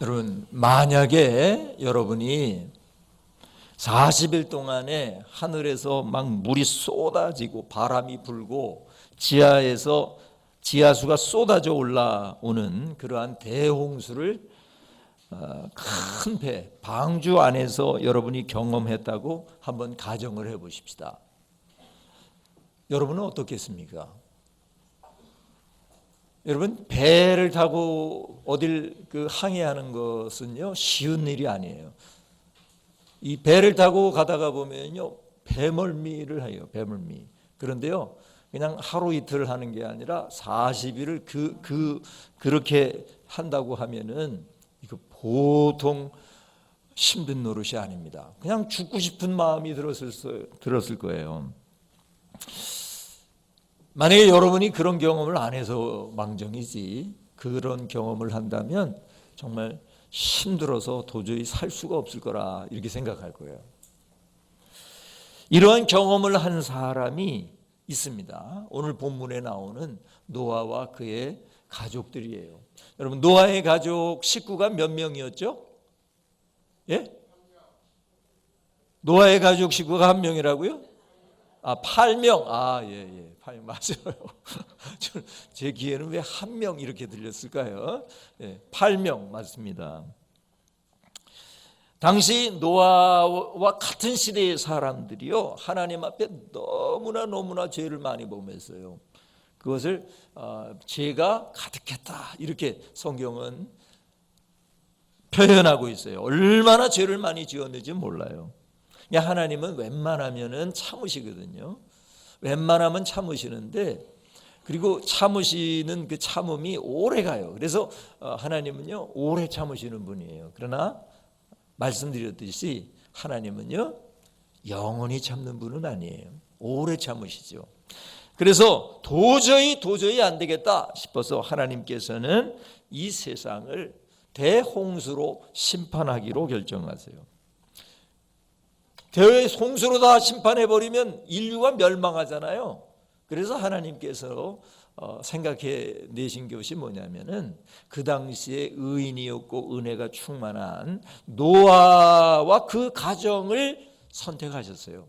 여러분, 만약에 여러분이 40일 동안에 하늘에서 막 물이 쏟아지고 바람이 불고 지하수가 쏟아져 올라오는 그러한 대홍수를 큰 배, 방주 안에서 여러분이 경험했다고 한번 가정을 해보십시다. 여러분은 어떻겠습니까? 여러분, 배를 타고 어딜 항해하는 것은요 쉬운 일이 아니에요. 이 배를 타고 가다가 보면요 배멀미를 해요. 배멀미. 그런데요 그냥 하루 이틀 하는 게 아니라 40일을 그렇게 한다고 하면은 이거 보통 힘든 노릇이 아닙니다. 그냥 죽고 싶은 마음이 들었을 거예요. 만약에 여러분이 그런 경험을 안 해서 망정이지, 그런 경험을 한다면 정말 힘들어서 도저히 살 수가 없을 거라 이렇게 생각할 거예요. 이러한 경험을 한 사람이 있습니다. 오늘 본문에 나오는 노아와 그의 가족들이에요. 여러분, 노아의 가족 식구가 몇 명이었죠? 예? 노아의 가족 식구가 한 명이라고요? 8명. 예. 8명 맞아요. 제 귀에는 왜 한 명 이렇게 들렸을까요? 8명 맞습니다. 당시 노아와 같은 시대의 사람들이요 하나님 앞에 너무나 죄를 많이 범했어요. 그것을 죄가 가득했다 이렇게 성경은 표현하고 있어요. 얼마나 죄를 많이 지었는지 몰라요. 하나님은 웬만하면은 참으시거든요. 웬만하면 참으시는데, 그리고 참으시는 그 참음이 오래 가요. 그래서 하나님은요 오래 참으시는 분이에요. 그러나 말씀드렸듯이 하나님은요 영원히 참는 분은 아니에요. 오래 참으시죠. 그래서 도저히 안 되겠다 싶어서 하나님께서는 이 세상을 대홍수로 심판하기로 결정하세요. 대홍수로 다 심판해버리면 인류가 멸망하잖아요. 그래서 하나님께서 생각해 내신 것이 뭐냐면은 그 당시에 의인이었고 은혜가 충만한 노아와 그 가정을 선택하셨어요.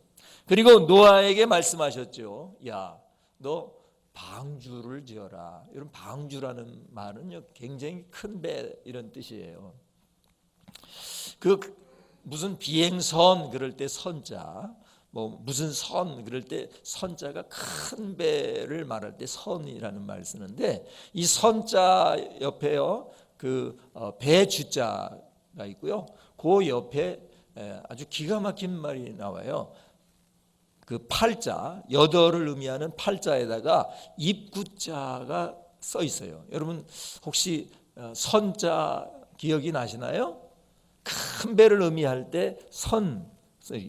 그리고 노아에게 말씀하셨죠. 야, 너 방주를 지어라. 이런 방주라는 말은요 굉장히 큰 배 이런 뜻이에요. 무슨 비행선 그럴 때 선자, 무슨 선 그럴 때 선자가 큰 배를 말할 때 선이라는 말 쓰는데, 이 선자 옆에요 배 주자가 있고요. 그 옆에 아주 기가 막힌 말이 나와요. 그 팔자, 8을 의미하는 팔자에다가 입구자가 써 있어요. 여러분 혹시 선자 기억이 나시나요? 큰 배를 의미할 때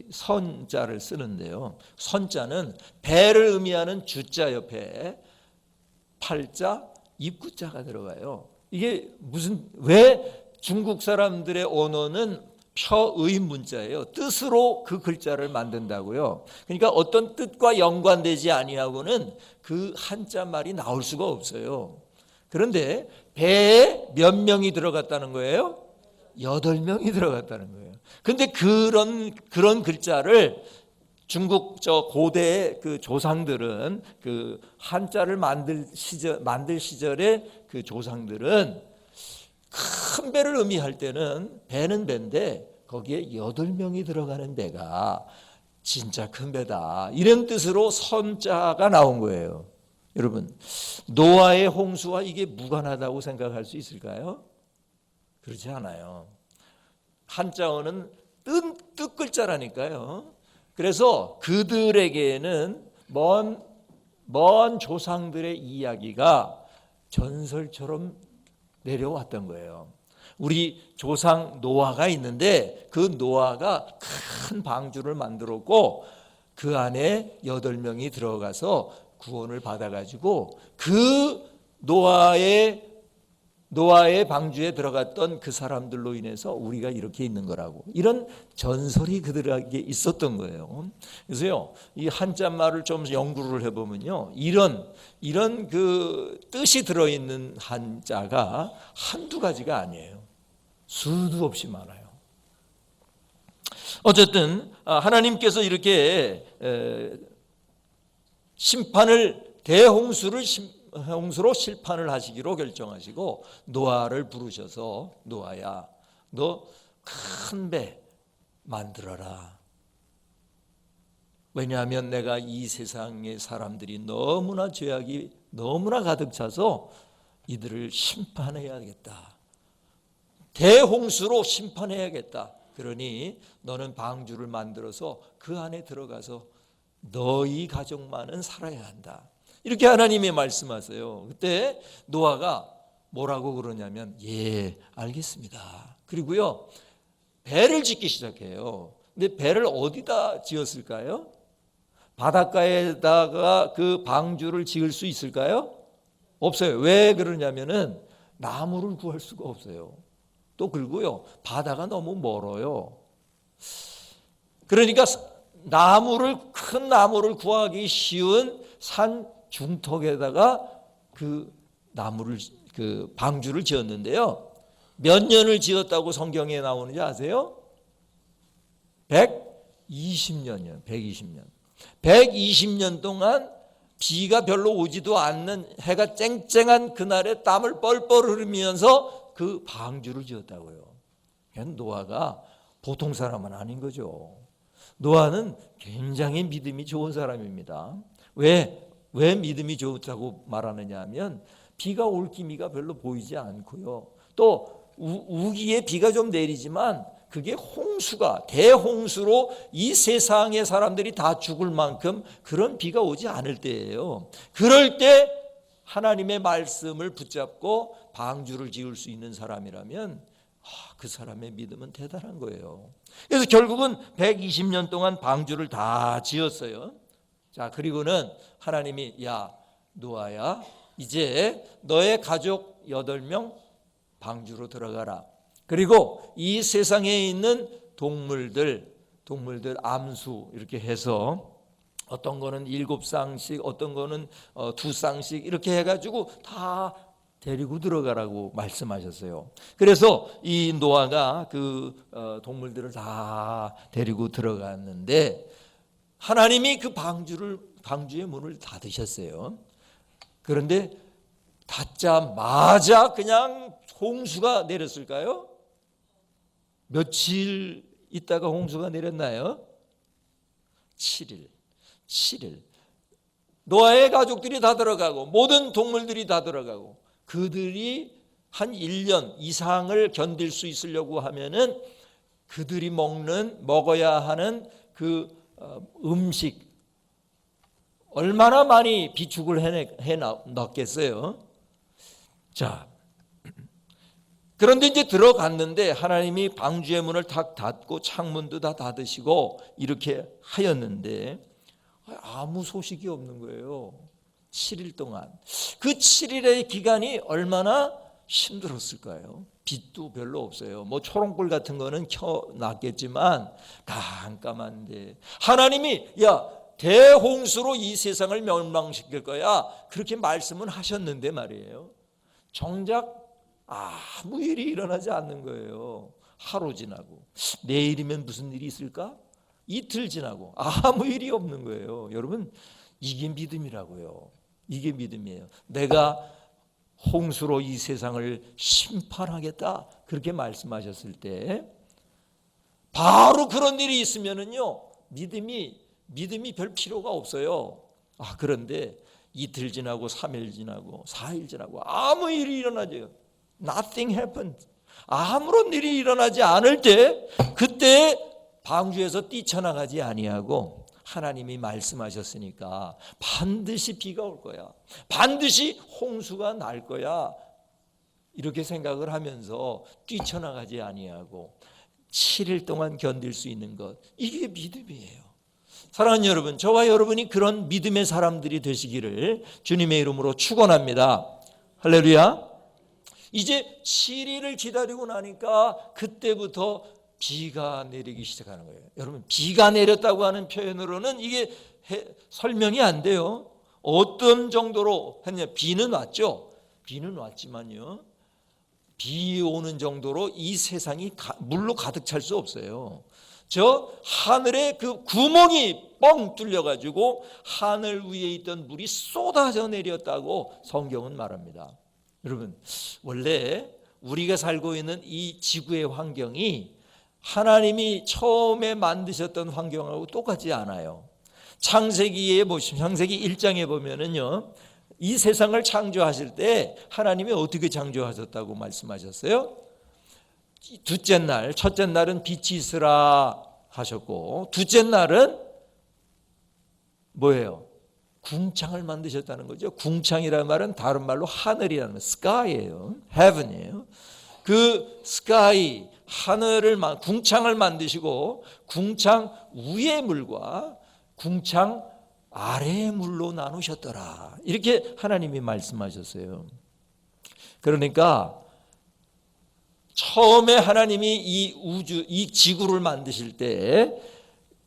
선자를 쓰는데요. 선자는 배를 의미하는 주자 옆에 팔자, 입구자가 들어가요. 이게 왜 중국 사람들의 언어는 표의 문자예요. 뜻으로 그 글자를 만든다고요. 그러니까 어떤 뜻과 연관되지 아니하고는 그 한자 말이 나올 수가 없어요. 그런데 배에 몇 명이 들어갔다는 거예요? 8명이 들어갔다는 거예요. 근데 그런 글자를 중국 고대 그 조상들은 그 한자를 만들 시절에 그 조상들은 큰 배를 의미할 때는 배는 배인데 거기에 8명이 들어가는 배가 진짜 큰 배다 이런 뜻으로 선자가 나온 거예요. 여러분, 노아의 홍수와 이게 무관하다고 생각할 수 있을까요? 그렇지 않아요. 한자어는 뜻 글자라니까요. 그래서 그들에게는 먼 조상들의 이야기가 전설처럼 내려왔던 거예요. 우리 조상 노아가 있는데 그 노아가 큰 방주를 만들었고 그 안에 8명이 들어가서 구원을 받아가지고 그 노아의 방주에 들어갔던 그 사람들로 인해서 우리가 이렇게 있는 거라고, 이런 전설이 그들에게 있었던 거예요. 그래서요, 이 한자말을 좀 연구를 해보면요, 이런 그 뜻이 들어있는 한자가 한두 가지가 아니에요. 수도 없이 많아요. 어쨌든 하나님께서 이렇게 심판을 대홍수로 심판을 하시기로 결정하시고 노아를 부르셔서 노아야 너 큰 배 만들어라. 왜냐하면 내가 이 세상의 사람들이 너무나 죄악이 너무나 가득 차서 이들을 심판해야겠다. 대홍수로 심판해야겠다. 그러니 너는 방주를 만들어서 그 안에 들어가서 너희 가족만은 살아야 한다. 이렇게 하나님이 말씀하세요. 그때 노아가 뭐라고 그러냐면 예, 알겠습니다. 그리고요 배를 짓기 시작해요. 근데 배를 어디다 지었을까요? 바닷가에다가 그 방주를 지을 수 있을까요? 없어요. 왜 그러냐면은 나무를 구할 수가 없어요. 또 그리고요 바다가 너무 멀어요. 그러니까 큰 나무를 구하기 쉬운 산 중턱에다가 그 방주를 지었는데요. 몇 년을 지었다고 성경에 나오는지 아세요? 120년이요. 120년. 120년 동안 비가 별로 오지도 않는 해가 쨍쨍한 그날에 땀을 뻘뻘 흘리면서 그 방주를 지었다고요. 노아가 보통 사람은 아닌 거죠. 노아는 굉장히 믿음이 좋은 사람입니다. 왜 믿음이 좋다고 말하느냐 하면 비가 올 기미가 별로 보이지 않고요. 또 우기에 비가 좀 내리지만 그게 대홍수로 이 세상의 사람들이 다 죽을 만큼 그런 비가 오지 않을 때예요. 그럴 때 하나님의 말씀을 붙잡고 방주를 지을 수 있는 사람이라면 그 사람의 믿음은 대단한 거예요. 그래서 결국은 120년 동안 방주를 다 지었어요. 자, 그리고는 하나님이 야 노아야 이제 너의 가족 8명 방주로 들어가라. 그리고 이 세상에 있는 동물들 암수 이렇게 해서 어떤 거는 7쌍씩 어떤 거는 2쌍씩 이렇게 해가지고 다 데리고 들어가라고 말씀하셨어요. 그래서 이 노아가 그 동물들을 다 데리고 들어갔는데 하나님이 그 방주의 문을 닫으셨어요. 그런데 닫자마자 그냥 홍수가 내렸을까요? 며칠 있다가 홍수가 내렸나요? 7일. 노아의 가족들이 다 들어가고 모든 동물들이 다 들어가고 그들이 한 1년 이상을 견딜 수 있으려고 하면은 그들이 먹어야 하는 그 음식 얼마나 많이 비축을 해 놨겠어요. 자, 그런데 이제 들어갔는데 하나님이 방주의 문을 탁 닫고 창문도 다 닫으시고 이렇게 하였는데 아무 소식이 없는 거예요. 7일 동안. 그 7일의 기간이 얼마나 힘들었을까요? 빛도 별로 없어요. 뭐 초롱불 같은 거는 켜놨겠지만 깜깜한데 하나님이 대홍수로 이 세상을 멸망시킬 거야 그렇게 말씀은 하셨는데 말이에요. 정작 아무 일이 일어나지 않는 거예요. 하루 지나고 내일이면 무슨 일이 있을까? 이틀 지나고 아무 일이 없는 거예요. 여러분 이게 믿음이라고요. 이게 믿음이에요. 내가 홍수로 이 세상을 심판하겠다 그렇게 말씀하셨을 때 바로 그런 일이 있으면은요 믿음이 별 필요가 없어요. 그런데 이틀 지나고 3일 지나고 4일 지나고 아무 일이 일어나죠. Nothing happened. 아무런 일이 일어나지 않을 때 그때 방주에서 뛰쳐나가지 아니하고 하나님이 말씀하셨으니까 반드시 비가 올 거야. 반드시 홍수가 날 거야. 이렇게 생각을 하면서 뛰쳐나가지 아니하고 7일 동안 견딜 수 있는 것 이게 믿음이에요. 사랑하는 여러분, 저와 여러분이 그런 믿음의 사람들이 되시기를 주님의 이름으로 축원합니다. 할렐루야. 이제 7일을 기다리고 나니까 그때부터 비가 내리기 시작하는 거예요. 여러분 비가 내렸다고 하는 표현으로는 이게 설명이 안 돼요. 어떤 정도로 했냐? 비는 왔죠. 비는 왔지만요 비 오는 정도로 이 세상이 물로 가득 찰 수 없어요. 저 하늘에 그 구멍이 뻥 뚫려가지고 하늘 위에 있던 물이 쏟아져 내렸다고 성경은 말합니다. 여러분, 원래 우리가 살고 있는 이 지구의 환경이 하나님이 처음에 만드셨던 환경하고 똑같지 않아요. 창세기 1장에 보면은요, 이 세상을 창조하실 때 하나님이 어떻게 창조하셨다고 말씀하셨어요? 둘째 날, 첫째 날은 빛이 있으라 하셨고, 둘째 날은 뭐예요? 궁창을 만드셨다는 거죠. 궁창이라는 말은 다른 말로 하늘이라는 말, sky예요. heaven이에요. 그 sky, 하늘을 궁창을 만드시고 궁창 위의 물과 궁창 아래의 물로 나누셨더라. 이렇게 하나님이 말씀하셨어요. 그러니까 처음에 하나님이 이 우주, 이 지구를 만드실 때,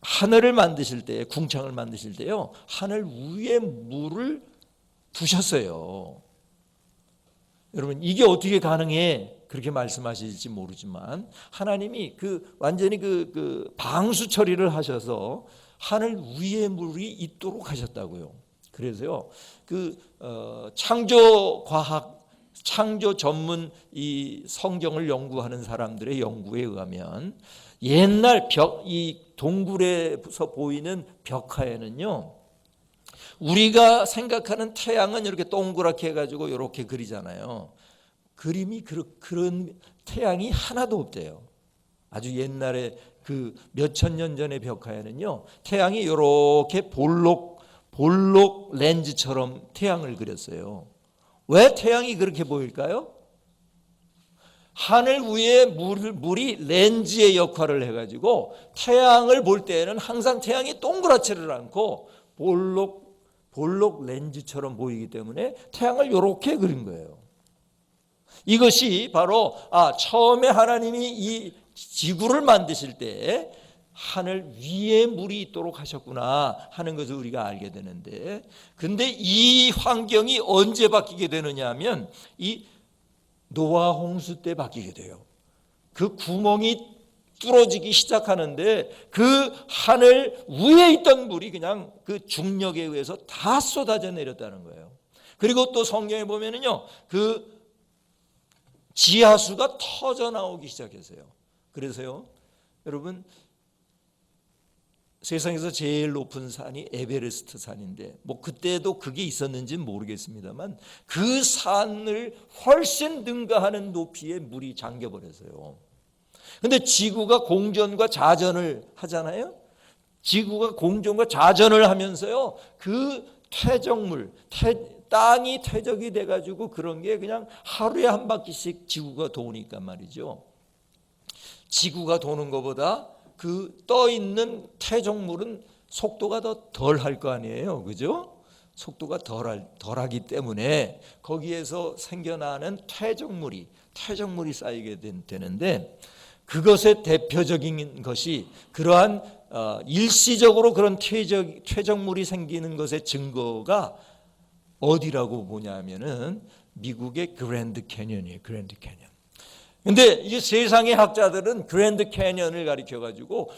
하늘을 만드실 때, 궁창을 만드실 때요, 하늘 위에 물을 두셨어요. 여러분, 이게 어떻게 가능해? 그렇게 말씀하실지 모르지만 하나님이 완전히 방수 처리를 하셔서 하늘 위에 물이 있도록 하셨다고요. 그래서요, 창조 과학, 창조 전문 이 성경을 연구하는 사람들의 연구에 의하면 옛날 이 동굴에서 보이는 벽화에는요, 우리가 생각하는 태양은 이렇게 동그랗게 해가지고 이렇게 그리잖아요. 그림이 그런 태양이 하나도 없대요. 아주 옛날에 몇천 년 전의 벽화에는요, 태양이 이렇게 볼록 렌즈처럼 태양을 그렸어요. 왜 태양이 그렇게 보일까요? 하늘 위에 물이 렌즈의 역할을 해가지고 태양을 볼 때에는 항상 태양이 동그랗지를 않고 볼록 렌즈처럼 보이기 때문에 태양을 이렇게 그린 거예요. 이것이 바로 처음에 하나님이 이 지구를 만드실 때 하늘 위에 물이 있도록 하셨구나 하는 것을 우리가 알게 되는데, 근데 이 환경이 언제 바뀌게 되느냐 하면 이 노아 홍수 때 바뀌게 돼요. 그 구멍이 뚫어지기 시작하는데 그 하늘 위에 있던 물이 그냥 그 중력에 의해서 다 쏟아져 내렸다는 거예요. 그리고 또 성경에 보면은요, 그 지하수가 터져 나오기 시작했어요. 그래서요, 여러분, 세상에서 제일 높은 산이 에베레스트 산인데, 그때도 그게 있었는지는 모르겠습니다만 그 산을 훨씬 능가하는 높이의 물이 잠겨버렸어요. 근데 지구가 공전과 자전을 하잖아요. 지구가 공전과 자전을 하면서요, 그 퇴적물, 땅이 퇴적이 돼가지고 그런 게 그냥 하루에 한 바퀴씩 지구가 도니까 말이죠. 지구가 도는 것보다 그 떠 있는 퇴적물은 속도가 더 덜 할 거 아니에요, 그죠? 속도가 덜하기 때문에 거기에서 생겨나는 퇴적물이 쌓이게 되는데, 그것의 대표적인 것이 그러한 일시적으로 그런 퇴적물이 생기는 것의 증거가 어디라고 보냐면은 미국의 그랜드 캐년이에요. 그랜드 캐년. 근데 이 세상의 학자들은 그랜드 캐년을 가리켜 가지고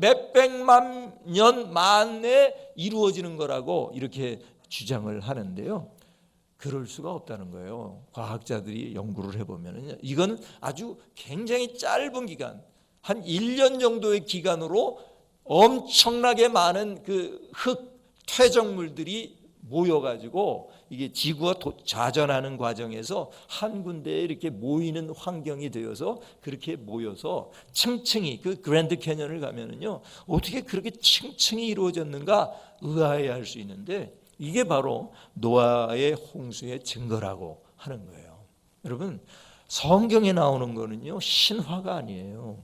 몇백만 년 만에 이루어지는 거라고 이렇게 주장을 하는데요. 그럴 수가 없다는 거예요. 과학자들이 연구를 해보면은 이건 아주 굉장히 짧은 기간, 한 1년 정도의 기간으로 엄청나게 많은 그 퇴적물들이 모여가지고 이게 지구가 자전하는 과정에서 한 군데에 이렇게 모이는 환경이 되어서 그렇게 모여서 층층이, 그 그랜드 캐년을 가면은요, 어떻게 그렇게 층층이 이루어졌는가 의아해할 수 있는데, 이게 바로 노아의 홍수의 증거라고 하는 거예요. 여러분, 성경에 나오는 거는요, 신화가 아니에요.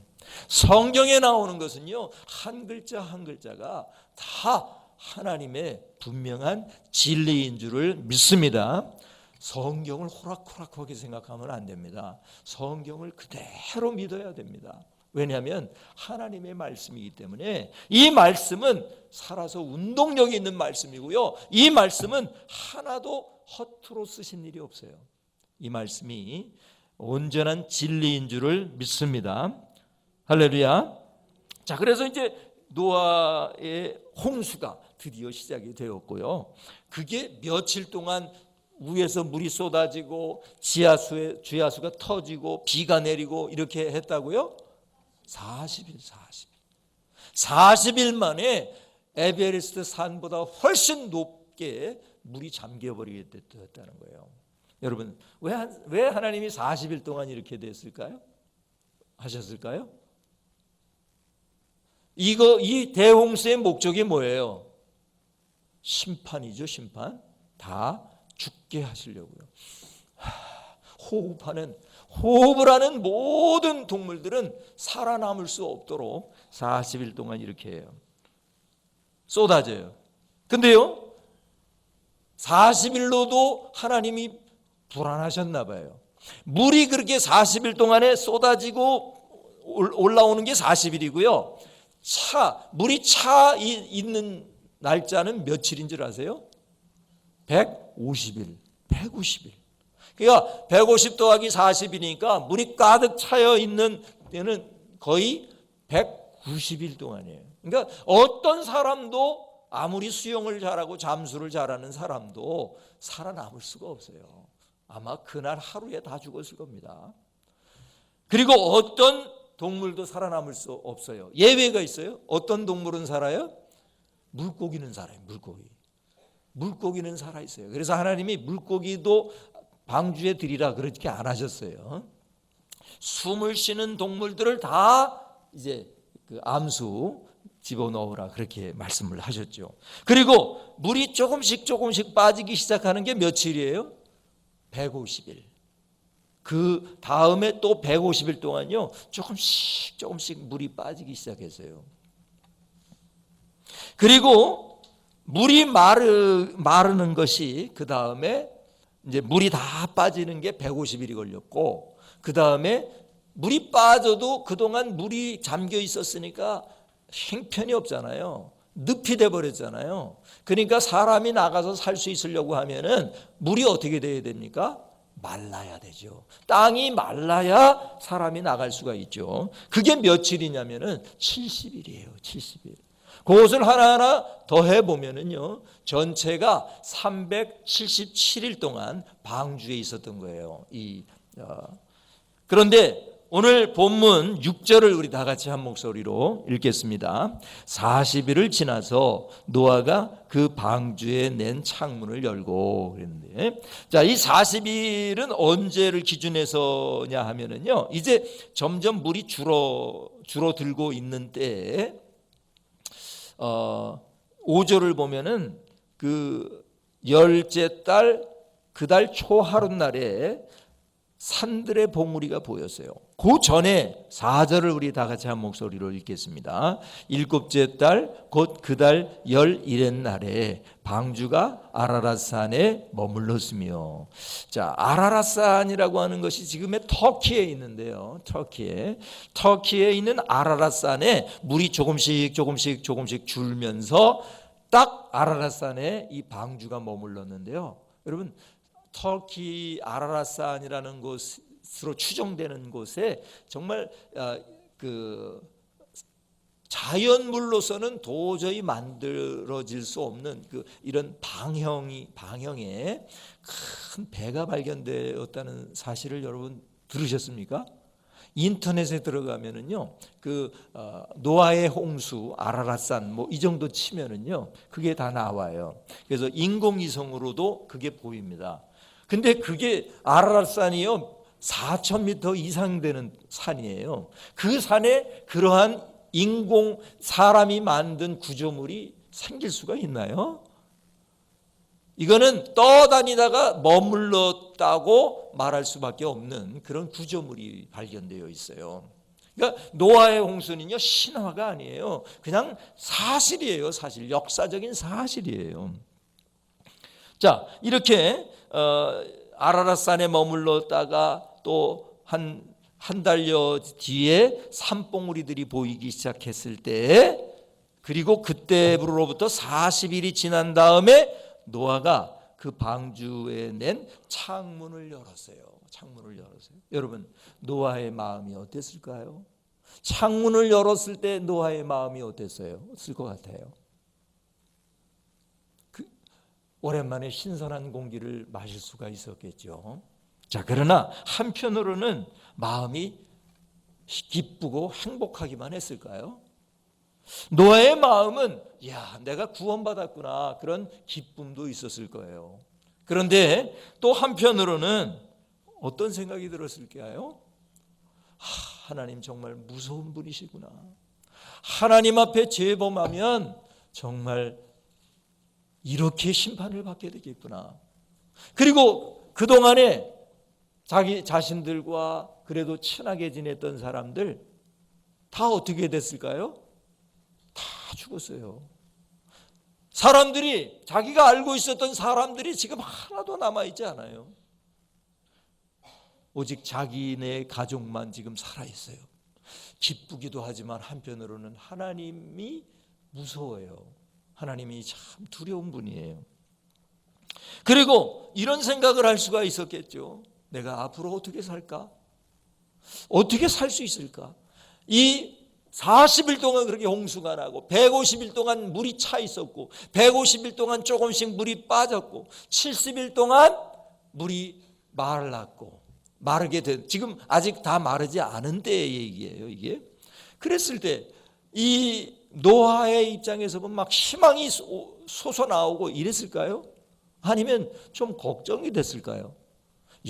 성경에 나오는 것은요, 한 글자 한 글자가 다 하나님의 분명한 진리인 줄을 믿습니다. 성경을 호락호락하게 생각하면 안 됩니다. 성경을 그대로 믿어야 됩니다. 왜냐하면 하나님의 말씀이기 때문에 이 말씀은 살아서 운동력이 있는 말씀이고요, 이 말씀은 하나도 허투루 쓰신 일이 없어요. 이 말씀이 온전한 진리인 줄을 믿습니다. 할렐루야. 자, 그래서 이제 노아의 홍수가 드디어 시작이 되었고요. 그게 며칠 동안 위에서 물이 쏟아지고 지하수가 터지고 비가 내리고 이렇게 했다고요? 40일. 40일 만에 에베레스트 산보다 훨씬 높게 물이 잠겨버리게 됐다는 거예요. 여러분, 왜 하나님이 40일 동안 이렇게 됐을까요? 하셨을까요? 이 대홍수의 목적이 뭐예요? 심판이죠, 심판. 다 죽게 하시려고요. 호흡을 하는 모든 동물들은 살아남을 수 없도록 40일 동안 이렇게 해요. 쏟아져요. 근데요, 40일로도 하나님이 불안하셨나 봐요. 물이 그렇게 40일 동안에 쏟아지고 올라오는 게 40일이고요. 물이 차 있는 날짜는 며칠인 줄 아세요? 150일. 그러니까 150 더하기 40이니까 물이 가득 차여 있는 때는 거의 190일 동안이에요. 그러니까 어떤 사람도 아무리 수영을 잘하고 잠수를 잘하는 사람도 살아남을 수가 없어요. 아마 그날 하루에 다 죽었을 겁니다. 그리고 어떤 동물도 살아남을 수 없어요. 예외가 있어요. 어떤 동물은 살아요? 물고기는 살아요. 물고기는 살아있어요. 그래서 하나님이 물고기도 방주에 들이라 그렇게 안 하셨어요. 숨을 쉬는 동물들을 다 이제 그 암수 집어넣으라 그렇게 말씀을 하셨죠. 그리고 물이 조금씩 빠지기 시작하는 게 며칠이에요? 150일. 그 다음에 또 150일 동안요, 조금씩 물이 빠지기 시작했어요. 그리고 물이 마르는 것이 그 다음에 이제 물이 다 빠지는 게 150일이 걸렸고, 그 다음에 물이 빠져도 그동안 물이 잠겨 있었으니까 형편이 없잖아요. 늪이 돼 버렸잖아요. 그러니까 사람이 나가서 살 수 있으려고 하면은 물이 어떻게 돼야 됩니까? 말라야 되죠. 땅이 말라야 사람이 나갈 수가 있죠. 그게 며칠이냐면은 70일이에요. 70일. 그것을 하나하나 더해 보면은요, 전체가 377일 동안 방주에 있었던 거예요. 그런데 오늘 본문 6절을 우리 다 같이 한 목소리로 읽겠습니다. 40일을 지나서 노아가 그 방주에 낸 창문을 열고 그랬는데, 자, 이 40일은 언제를 기준해서냐 하면은요, 이제 점점 물이 줄어들고 있는 때에 5절을 보면은 그 열째 달 그 달 초하룻날에 산들의 봉우리가 보였어요. 그 전에 4절을 우리 다 같이 한 목소리로 읽겠습니다. 일곱째 달 곧 그 달 11의 날에 방주가 아라랏산에 머물렀으며, 자, 아라랏산이라고 하는 것이 지금의 터키에 있는데요. 터키에 있는 아라랏산에 물이 조금씩 줄면서 딱 아라랏산에 이 방주가 머물렀는데요. 여러분, 터키 아라랏산이라는 곳으로 추정되는 곳에 정말 그 자연물로서는 도저히 만들어질 수 없는 이런 방형의 큰 배가 발견되었다는 사실을 여러분 들으셨습니까? 인터넷에 들어가면은요, 노아의 홍수, 아라랏산 뭐 이 정도 치면은요, 그게 다 나와요. 그래서 인공위성으로도 그게 보입니다. 근데 그게 아라랏산이요, 4,000m 이상 되는 산이에요. 그 산에 그러한 사람이 만든 구조물이 생길 수가 있나요? 이거는 떠다니다가 머물렀다고 말할 수밖에 없는 그런 구조물이 발견되어 있어요. 그러니까 노아의 홍수는요, 신화가 아니에요. 그냥 사실이에요. 사실, 역사적인 사실이에요. 자, 이렇게 아라랏산에 머물렀다가 또 한 달여 뒤에 산봉우리들이 보이기 시작했을 때, 그리고 그때로부터 40일이 지난 다음에 노아가 그 방주에 낸 창문을 열었어요. 여러분, 노아의 마음이 어땠을까요? 창문을 열었을 때 노아의 마음이 어땠어요? 어떨 것 같아요? 오랜만에 신선한 공기를 마실 수가 있었겠죠. 자, 그러나 한편으로는 마음이 기쁘고 행복하기만 했을까요? 노아의 마음은 내가 구원받았구나, 그런 기쁨도 있었을 거예요. 그런데 또 한편으로는 어떤 생각이 들었을까요? 하나님 정말 무서운 분이시구나. 하나님 앞에 죄범하면 정말 이렇게 심판을 받게 되겠구나. 그리고 그동안에 자기 자신들과 그래도 친하게 지냈던 사람들 다 어떻게 됐을까요? 다 죽었어요. 사람들이, 자기가 알고 있었던 사람들이 지금 하나도 남아있지 않아요. 오직 자기네 가족만 지금 살아있어요. 기쁘기도 하지만 한편으로는 하나님이 무서워요. 하나님이 참 두려운 분이에요. 그리고 이런 생각을 할 수가 있었겠죠. 내가 앞으로 어떻게 살까? 어떻게 살 수 있을까? 이 40일 동안 그렇게 홍수가 나고 150일 동안 물이 차 있었고 150일 동안 조금씩 물이 빠졌고 70일 동안 물이 말랐고 마르게 된, 지금 아직 다 마르지 않은 때의 얘기예요. 이게 그랬을 때 이 노아의 입장에서 보면 막 희망이 솟아나오고 이랬을까요? 아니면 좀 걱정이 됐을까요?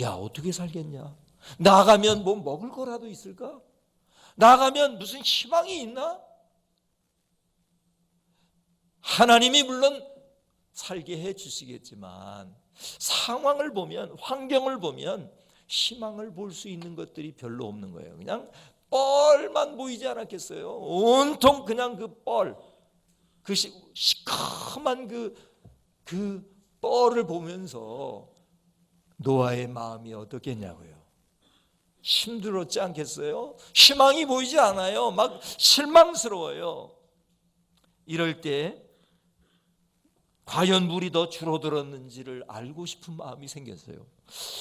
어떻게 살겠냐? 나가면 뭐 먹을 거라도 있을까? 나가면 무슨 희망이 있나? 하나님이 물론 살게 해 주시겠지만 상황을 보면, 환경을 보면 희망을 볼 수 있는 것들이 별로 없는 거예요. 그냥 뻘만 보이지 않았겠어요? 온통 그냥 그 뻘, 그 시커먼 그 뻘을 보면서 노아의 마음이 어떻겠냐고요? 힘들었지 않겠어요? 희망이 보이지 않아요. 막 실망스러워요. 이럴 때 과연 물이 더 줄어들었는지를 알고 싶은 마음이 생겼어요.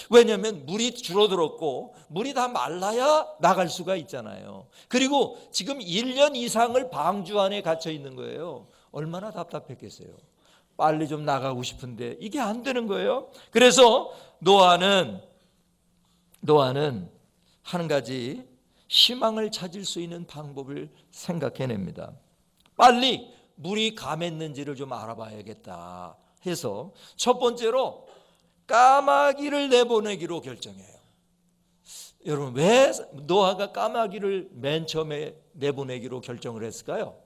왜냐하면 물이 줄어들었고 물이 다 말라야 나갈 수가 있잖아요. 그리고 지금 1년 이상을 방주 안에 갇혀 있는 거예요. 얼마나 답답했겠어요. 빨리 좀 나가고 싶은데 이게 안 되는 거예요. 그래서 노아는 한 가지 희망을 찾을 수 있는 방법을 생각해냅니다. 빨리 물이 감했는지를 좀 알아봐야겠다 해서 첫 번째로 까마귀를 내보내기로 결정해요. 여러분, 왜 노아가 까마귀를 맨 처음에 내보내기로 결정을 했을까요?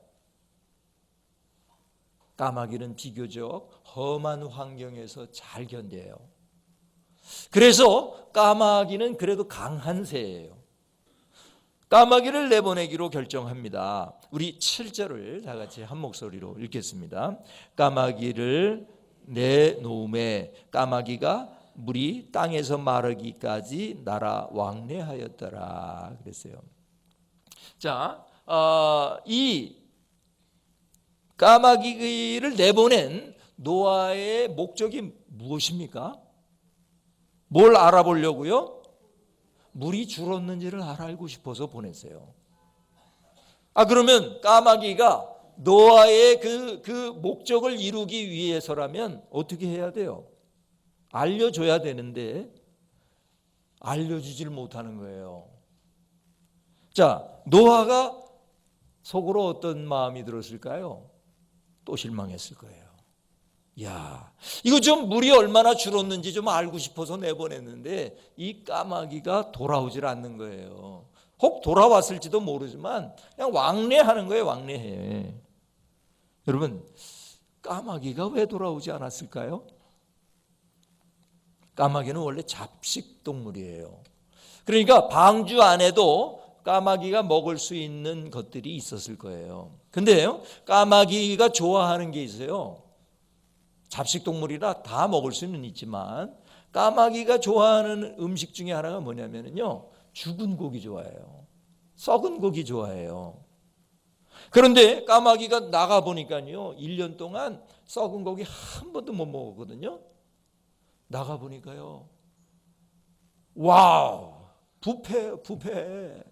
까마귀는 비교적 험한 환경에서 잘 견뎌요. 그래서 까마귀는 그래도 강한 새예요. 까마귀를 내보내기로 결정합니다. 우리 7절을 다 같이 한 목소리로 읽겠습니다. 까마귀를 내놓음에 까마귀가 물이 땅에서 마르기까지 날아 왕래하였더라 그랬어요. 자, 이 까마귀를 내보낸 노아의 목적이 무엇입니까? 뭘 알아보려고요? 물이 줄었는지를 알고 싶어서 보냈어요. 그러면 까마귀가 노아의 그 목적을 이루기 위해서라면 어떻게 해야 돼요? 알려줘야 되는데 알려주질 못하는 거예요. 자, 노아가 속으로 어떤 마음이 들었을까요? 또 실망했을 거예요. 이거 좀 물이 얼마나 줄었는지 좀 알고 싶어서 내보냈는데 이 까마귀가 돌아오질 않는 거예요. 혹 돌아왔을지도 모르지만 그냥 왕래하는 거예요. 왕래해. 여러분, 까마귀가 왜 돌아오지 않았을까요? 까마귀는 원래 잡식 동물이에요. 그러니까 방주 안에도 까마귀가 먹을 수 있는 것들이 있었을 거예요. 근데요, 까마귀가 좋아하는 게 있어요. 잡식 동물이라 다 먹을 수는 있지만 까마귀가 좋아하는 음식 중에 하나가 뭐냐면요, 죽은 고기 좋아해요. 썩은 고기 좋아해요. 그런데 까마귀가 나가 보니까요, 1년 동안 썩은 고기 한 번도 못 먹었거든요. 나가 보니까요, 와우, 부패.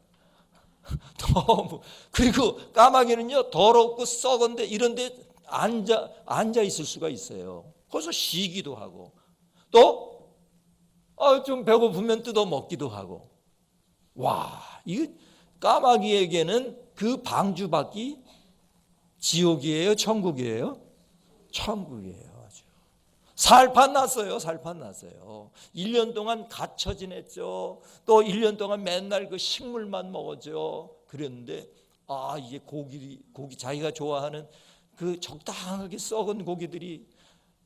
너무. 그리고 까마귀는요, 더럽고 썩은데 이런데 앉아 있을 수가 있어요. 거기서 쉬기도 하고, 또 좀 배고프면 뜯어 먹기도 하고. 와, 이 까마귀에게는 그 방주밖이 지옥이에요, 천국이에요? 천국이에요. 아주 살판 났어요. 1년 동안 갇혀 지냈죠. 또 1년 동안 맨날 그 식물만 먹었죠. 그랬는데 이제 고기 자기가 좋아하는 그 적당하게 썩은 고기들이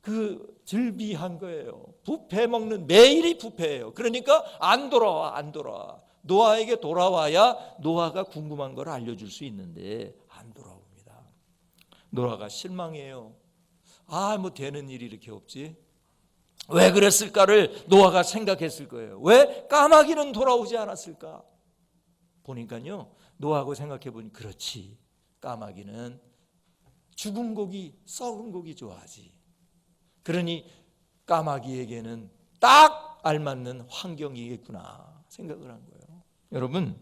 그 즐비한 거예요. 부패 먹는, 매일이 부패예요. 그러니까 안 돌아와. 노아에게 돌아와야 노아가 궁금한 걸 알려줄 수 있는데 안 돌아옵니다. 노아가 실망해요. 뭐 되는 일이 이렇게 없지? 왜 그랬을까를 노아가 생각했을 거예요. 왜 까마귀는 돌아오지 않았을까? 보니까요, 노아하고 생각해 보니, 그렇지, 까마귀는 죽은 고기, 썩은 고기 좋아하지. 그러니 까마귀에게는 딱 알맞는 환경이겠구나 생각을 한 거예요. 여러분,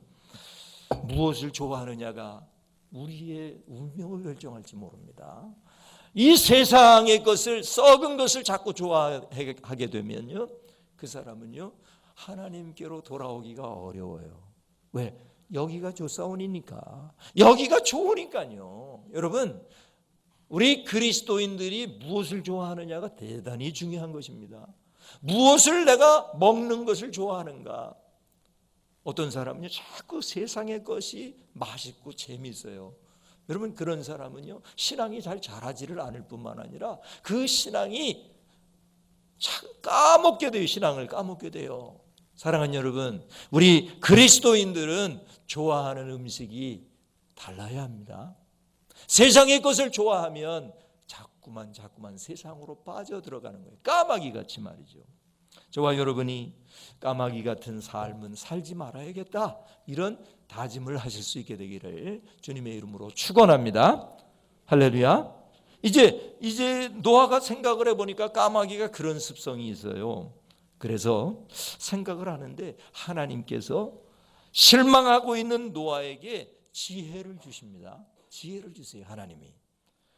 무엇을 좋아하느냐가 우리의 운명을 결정할지 모릅니다. 이 세상의 것을, 썩은 것을 자꾸 좋아하게 되면요, 그 사람은요, 하나님께로 돌아오기가 어려워요. 왜? 여기가 좋사오니까, 여기가 좋으니까요. 여러분, 우리 그리스도인들이 무엇을 좋아하느냐가 대단히 중요한 것입니다. 무엇을 내가 먹는 것을 좋아하는가? 어떤 사람은요, 자꾸 세상의 것이 맛있고 재미있어요. 여러분, 그런 사람은요, 신앙이 잘 자라지를 않을 뿐만 아니라 그 신앙이 까먹게 돼요. 신앙을 까먹게 돼요. 사랑하는 여러분, 우리 그리스도인들은 좋아하는 음식이 달라야 합니다. 세상의 것을 좋아하면 자꾸만 세상으로 빠져들어가는 거예요. 까마귀 같이 말이죠. 저와 여러분이 까마귀 같은 삶은 살지 말아야겠다, 이런 다짐을 하실 수 있게 되기를 주님의 이름으로 축원합니다. 할렐루야. 이제 노아가 생각을 해보니까 까마귀가 그런 습성이 있어요. 그래서 생각을 하는데 하나님께서 실망하고 있는 노아에게 지혜를 주십니다. 지혜를 주세요, 하나님이.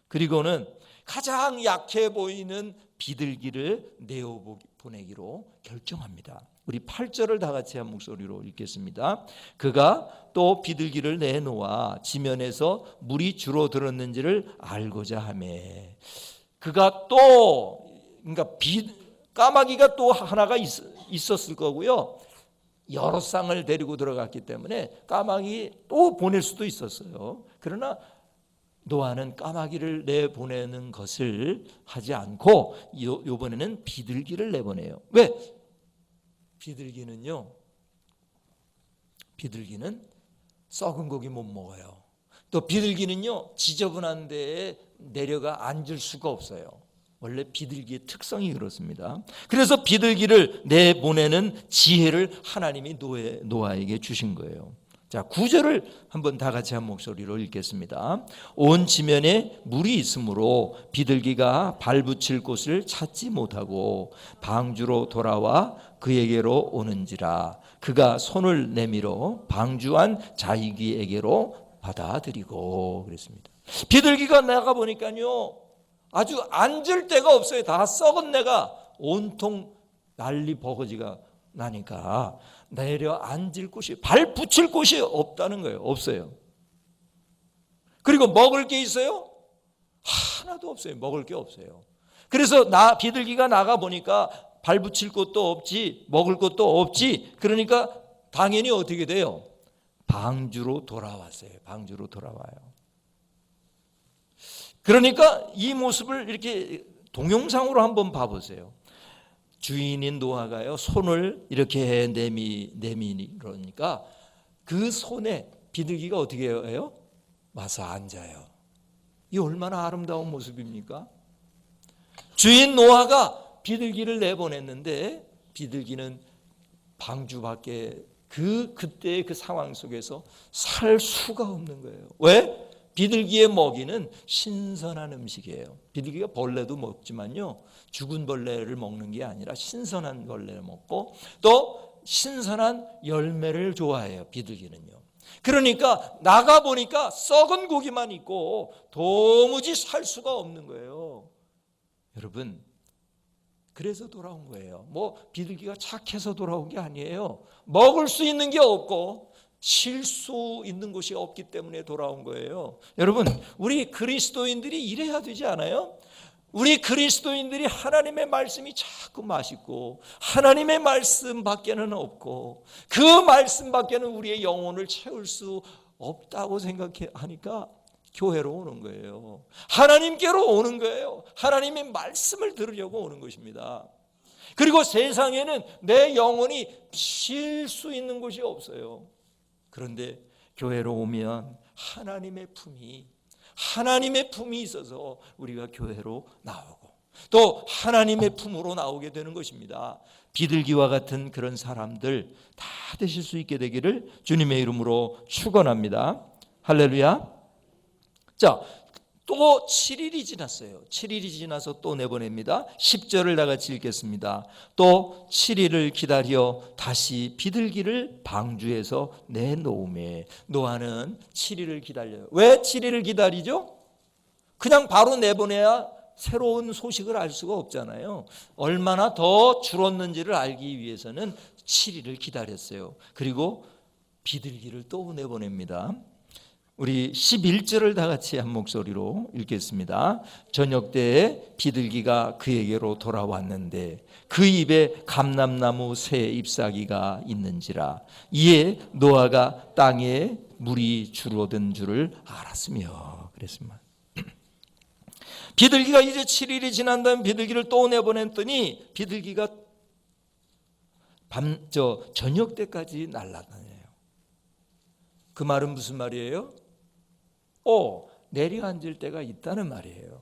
그리고는 가장 약해 보이는 비둘기를 내어보내기로 결정합니다. 우리 8절을 다 같이 한 목소리로 읽겠습니다. 그가 또 비둘기를 내놓아 지면에서 물이 줄어들었는지를 알고자 하매. 그가 또, 그러니까 까마귀가 또 하나가 있었을 거고요, 여러 쌍을 데리고 들어갔기 때문에 까마귀 또 보낼 수도 있었어요. 그러나 노아는 까마귀를 내보내는 것을 하지 않고 이번에는 비둘기를 내보내요. 왜? 비둘기는 썩은 고기 못 먹어요. 또 비둘기는요, 지저분한 데에 내려가 앉을 수가 없어요. 원래 비둘기의 특성이 그렇습니다. 그래서 비둘기를 내보내는 지혜를 하나님이 노아에게 주신 거예요. 자, 9절을 한번 다 같이 한 목소리로 읽겠습니다. 온 지면에 물이 있으므로 비둘기가 발붙일 곳을 찾지 못하고 방주로 돌아와 그에게로 오는지라. 그가 손을 내밀어 방주한 자기에게로 받아들이고. 그랬습니다. 비둘기가 나가 보니까요, 아주 앉을 데가 없어요. 다 썩은 내가 온통 난리 버거지가 나니까 내려 앉을 곳이, 발 붙일 곳이 없다는 거예요. 없어요. 그리고 먹을 게 있어요? 하나도 없어요. 먹을 게 없어요. 그래서 비둘기가 나가 보니까 발 붙일 곳도 없지, 먹을 것도 없지. 그러니까 당연히 어떻게 돼요? 방주로 돌아왔어요. 방주로 돌아와요. 그러니까 이 모습을 이렇게 동영상으로 한번 봐보세요. 주인인 노아가요, 손을 이렇게 내밀으니까 그 손에 비둘기가 어떻게 해요? 와서 앉아요. 이 얼마나 아름다운 모습입니까? 주인 노아가 비둘기를 내보냈는데 비둘기는 방주 밖에 그때의 그 상황 속에서 살 수가 없는 거예요. 왜? 비둘기의 먹이는 신선한 음식이에요. 비둘기가 벌레도 먹지만요, 죽은 벌레를 먹는 게 아니라 신선한 벌레를 먹고 또 신선한 열매를 좋아해요, 비둘기는요. 그러니까 나가보니까 썩은 고기만 있고 도무지 살 수가 없는 거예요. 여러분, 그래서 돌아온 거예요. 뭐 비둘기가 착해서 돌아온 게 아니에요. 먹을 수 있는 게 없고 쉴 수 있는 곳이 없기 때문에 돌아온 거예요. 여러분, 우리 그리스도인들이 이래야 되지 않아요? 우리 그리스도인들이 하나님의 말씀이 자꾸 맛있고 하나님의 말씀밖에는 없고 그 말씀밖에는 우리의 영혼을 채울 수 없다고 생각하니까 교회로 오는 거예요. 하나님께로 오는 거예요. 하나님의 말씀을 들으려고 오는 것입니다. 그리고 세상에는 내 영혼이 쉴 수 있는 곳이 없어요. 그런데 교회로 오면 하나님의 품이 있어서 우리가 교회로 나오고 또 하나님의 품으로 나오게 되는 것입니다. 비둘기와 같은 그런 사람들 다 되실 수 있게 되기를 주님의 이름으로 축원합니다. 할렐루야. 자, 또 7일이 지났어요. 7일이 지나서 또 내보냅니다. 10절을 다 같이 읽겠습니다. 또 7일을 기다려 다시 비둘기를 방주에서 내놓음에. 노아는 7일을 기다려요. 왜 7일을 기다리죠? 그냥 바로 내보내야 새로운 소식을 알 수가 없잖아요. 얼마나 더 줄었는지를 알기 위해서는 7일을 기다렸어요. 그리고 비둘기를 또 내보냅니다. 우리 11절을 다 같이 한 목소리로 읽겠습니다. 저녁 때에 비둘기가 그에게로 돌아왔는데 그 입에 감람나무 새 잎사귀가 있는지라. 이에 노아가 땅에 물이 줄어든 줄을 알았으며 그랬습니다. 비둘기가 이제 7일이 지난 다음 비둘기를 또 내보냈더니 비둘기가 저녁 때까지 날아다녀요. 그 말은 무슨 말이에요? 내려앉을 때가 있다는 말이에요.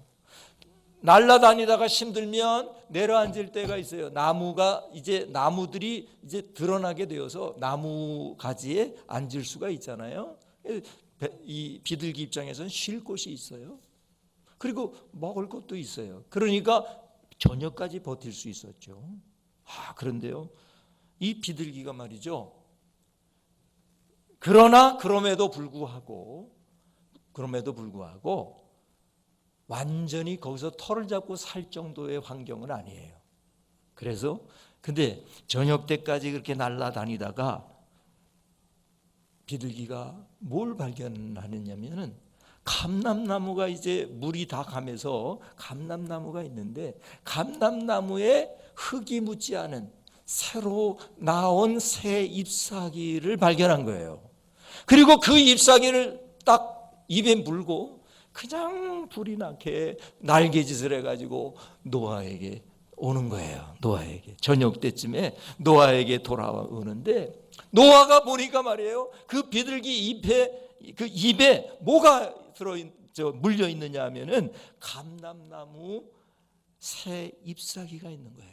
날아다니다가 힘들면 내려앉을 때가 있어요. 나무들이 이제 드러나게 되어서 나무 가지에 앉을 수가 있잖아요. 이 비둘기 입장에서는 쉴 곳이 있어요. 그리고 먹을 것도 있어요. 그러니까 저녁까지 버틸 수 있었죠. 그런데요, 이 비둘기가 말이죠. 그럼에도 불구하고 완전히 거기서 털을 잡고 살 정도의 환경은 아니에요. 근데 저녁 때까지 그렇게 날아다니다가 비둘기가 뭘 발견하느냐면은 감람나무가 이제 물이 다 가면서 감람나무가 있는데 감람나무에 흙이 묻지 않은 새로 나온 새 잎사귀를 발견한 거예요. 그리고 그 잎사귀를 딱 입에 물고 그냥 불이 나게 날개짓을 해가지고 노아에게 오는 거예요. 노아에게 저녁 때쯤에 노아에게 돌아오는데 노아가 보니까 말이에요, 그 비둘기 입에 뭐가 물려 있느냐 하면은 감람나무 새 잎사귀가 있는 거예요.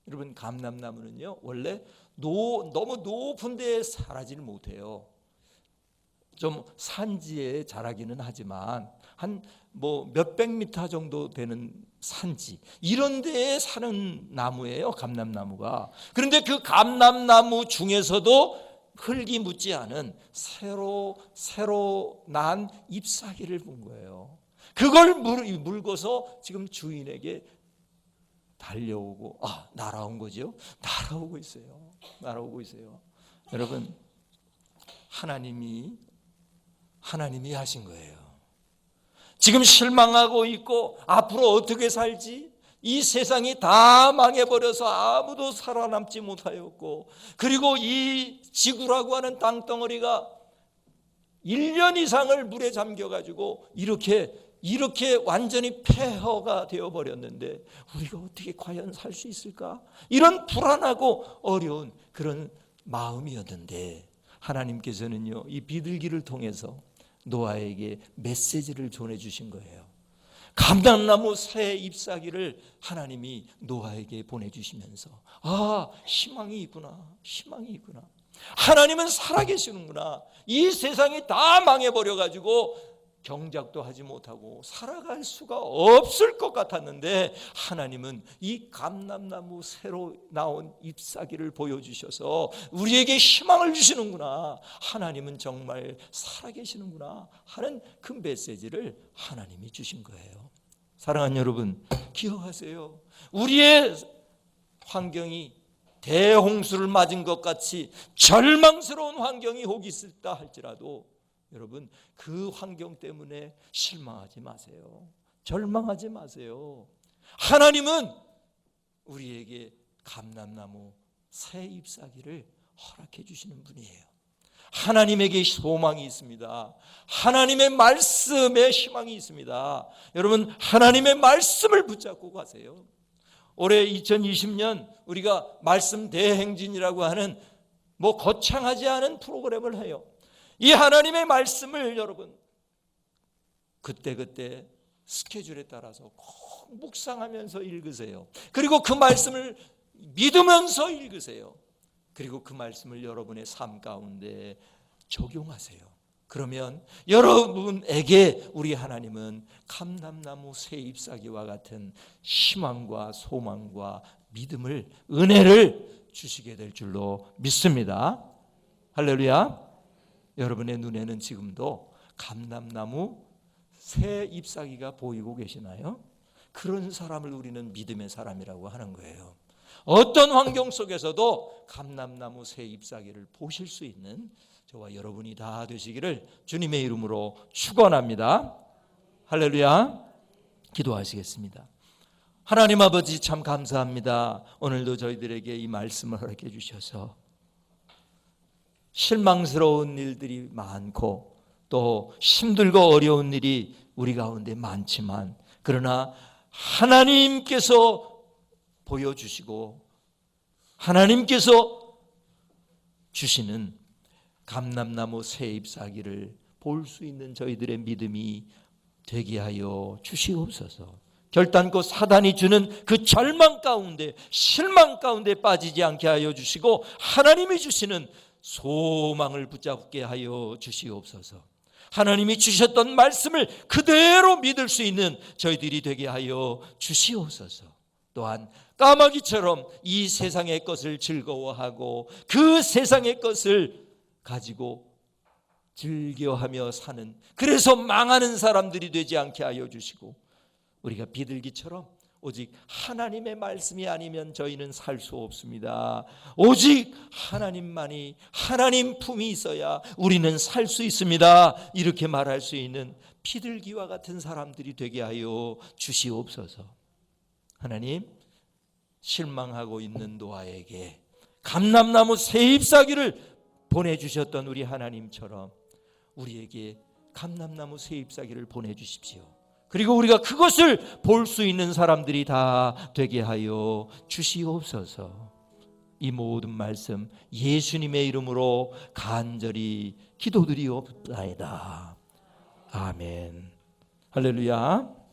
여러분, 감람나무는요 원래 너무 높은 데에 자라지를 못해요. 좀 산지에 자라기는 하지만 한 몇백 미터 정도 되는 산지 이런 데에 사는 나무예요, 감람나무가. 그런데 그 감람나무 중에서도 흙이 묻지 않은 새로 난 잎사귀를 본 거예요. 그걸 물고서 지금 주인에게 달려오고 날아온 거죠. 날아오고 있어요. 여러분, 하나님이 하신 거예요. 지금 실망하고 있고 앞으로 어떻게 살지? 이 세상이 다 망해버려서 아무도 살아남지 못하였고, 그리고 이 지구라고 하는 땅덩어리가 1년 이상을 물에 잠겨가지고 이렇게 완전히 폐허가 되어버렸는데 우리가 어떻게 과연 살 수 있을까? 이런 불안하고 어려운 그런 마음이었는데 하나님께서는요, 이 비둘기를 통해서 노아에게 메시지를 전해주신 거예요. 감람나무 새 잎사귀를 하나님이 노아에게 보내주시면서 희망이 있구나. 하나님은 살아계시는구나. 이 세상이 다 망해버려가지고 경작도 하지 못하고 살아갈 수가 없을 것 같았는데 하나님은 이 감람나무 새로 나온 잎사귀를 보여주셔서 우리에게 희망을 주시는구나, 하나님은 정말 살아계시는구나 하는 그 메시지를 하나님이 주신 거예요. 사랑하는 여러분, 기억하세요. 우리의 환경이 대홍수를 맞은 것 같이 절망스러운 환경이 혹 있을다 할지라도 여러분, 그 환경 때문에 실망하지 마세요. 절망하지 마세요. 하나님은 우리에게 감람나무 새 잎사귀를 허락해 주시는 분이에요. 하나님에게 소망이 있습니다. 하나님의 말씀에 희망이 있습니다. 여러분, 하나님의 말씀을 붙잡고 가세요. 올해 2020년 우리가 말씀 대행진이라고 하는 거창하지 않은 프로그램을 해요. 이 하나님의 말씀을 여러분 그때그때 스케줄에 따라서 꼭 묵상하면서 읽으세요. 그리고 그 말씀을 믿으면서 읽으세요. 그리고 그 말씀을 여러분의 삶 가운데 적용하세요. 그러면 여러분에게 우리 하나님은 감람나무 새 잎사귀와 같은 희망과 소망과 믿음을, 은혜를 주시게 될 줄로 믿습니다. 할렐루야. 여러분의 눈에는 지금도 감람나무 새 잎사귀가 보이고 계시나요? 그런 사람을 우리는 믿음의 사람이라고 하는 거예요. 어떤 환경 속에서도 감람나무 새 잎사귀를 보실 수 있는 저와 여러분이 다 되시기를 주님의 이름으로 축원합니다. 할렐루야. 기도하시겠습니다. 하나님 아버지, 참 감사합니다. 오늘도 저희들에게 이 말씀을 허락해 주셔서 실망스러운 일들이 많고 또 힘들고 어려운 일이 우리 가운데 많지만, 그러나 하나님께서 보여주시고 하나님께서 주시는 감람나무 새 잎사귀를 볼 수 있는 저희들의 믿음이 되게 하여 주시옵소서. 결단코 사단이 주는 그 절망 가운데, 실망 가운데 빠지지 않게 하여 주시고 하나님이 주시는 소망을 붙잡게 하여 주시옵소서. 하나님이 주셨던 말씀을 그대로 믿을 수 있는 저희들이 되게 하여 주시옵소서. 또한 까마귀처럼 이 세상의 것을 즐거워하고 그 세상의 것을 가지고 즐겨하며 사는, 그래서 망하는 사람들이 되지 않게 하여 주시고, 우리가 비둘기처럼 오직 하나님의 말씀이 아니면 저희는 살 수 없습니다. 오직 하나님만이, 하나님 품이 있어야 우리는 살 수 있습니다. 이렇게 말할 수 있는 비둘기와 같은 사람들이 되게 하여 주시옵소서. 하나님, 실망하고 있는 노아에게 감람나무 새 잎사귀를 보내주셨던 우리 하나님처럼 우리에게 감람나무 새 잎사귀를 보내주십시오. 그리고 우리가 그것을 볼 수 있는 사람들이 다 되게 하여 주시옵소서. 이 모든 말씀 예수님의 이름으로 간절히 기도드리옵나이다. 아멘. 할렐루야.